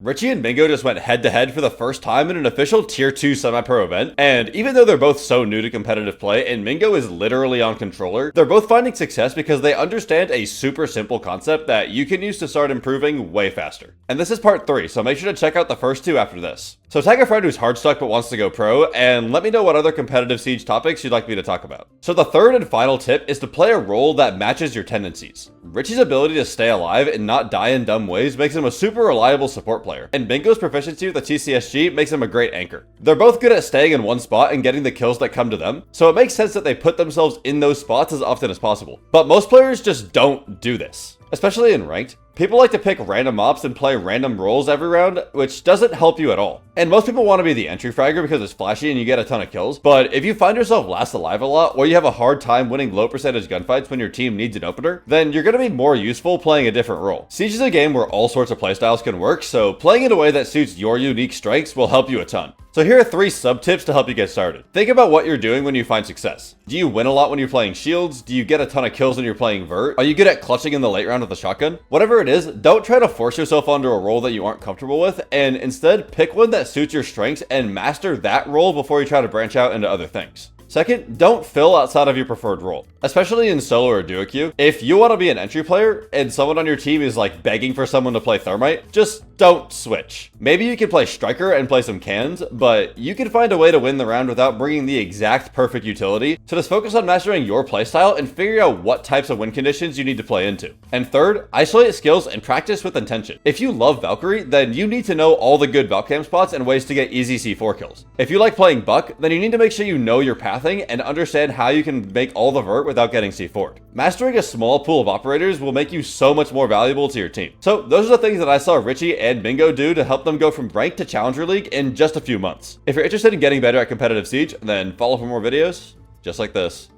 RICCI and MINGO just went head-to-head for the first time in an official Tier 2 semi-pro event, and even though they're both so new to competitive play and MINGO is literally on controller, they're both finding success because they understand a super simple concept that you can use to start improving way faster. And this is part 3, so make sure to check out the first 2 after this. So tag a friend who's hard stuck but wants to go pro, and let me know what other competitive Siege topics you'd like me to talk about. So the third and final tip is to play a role that matches your tendencies. RICCI's ability to stay alive and not die in dumb ways makes him a super reliable support player, and MINGO's proficiency with the TCSG makes him a great anchor. They're both good at staying in one spot and getting the kills that come to them, so it makes sense that they put themselves in those spots as often as possible. But most players just don't do this, especially in ranked. People like to pick random ops and play random roles every round, which doesn't help you at all. And most people want to be the entry fragger because it's flashy and you get a ton of kills, but if you find yourself last alive a lot, or you have a hard time winning low percentage gunfights when your team needs an opener, then you're going to be more useful playing a different role. Siege is a game where all sorts of playstyles can work, so playing in a way that suits your unique strengths will help you a ton. So here are 3 sub-tips to help you get started. Think about what you're doing when you find success. Do you win a lot when you're playing shields? Do you get a ton of kills when you're playing vert? Are you good at clutching in the late round with a shotgun? Whatever it is, don't try to force yourself onto a role that you aren't comfortable with, and instead pick one that suits your strengths and master that role before you try to branch out into other things. Second, don't fill outside of your preferred role, especially in solo or duo queue. If you want to be an entry player and someone on your team is like begging for someone to play thermite, just don't switch. Maybe you can play striker and play some cans, but you can find a way to win the round without bringing the exact perfect utility, so just focus on mastering your playstyle and figure out what types of win conditions you need to play into. And third, isolate skills and practice with intention. If you love Valkyrie, then you need to know all the good Valcam spots and ways to get easy C4 kills. If you like playing Buck, then you need to make sure you know your pathing and understand how you can make all the vert without getting C4'd. Mastering a small pool of operators will make you so much more valuable to your team. So those are the things that I saw RICCI and MINGO do to help them go from ranked to Challenger League in just a few months. If you're interested in getting better at competitive Siege, then follow for more videos just like this.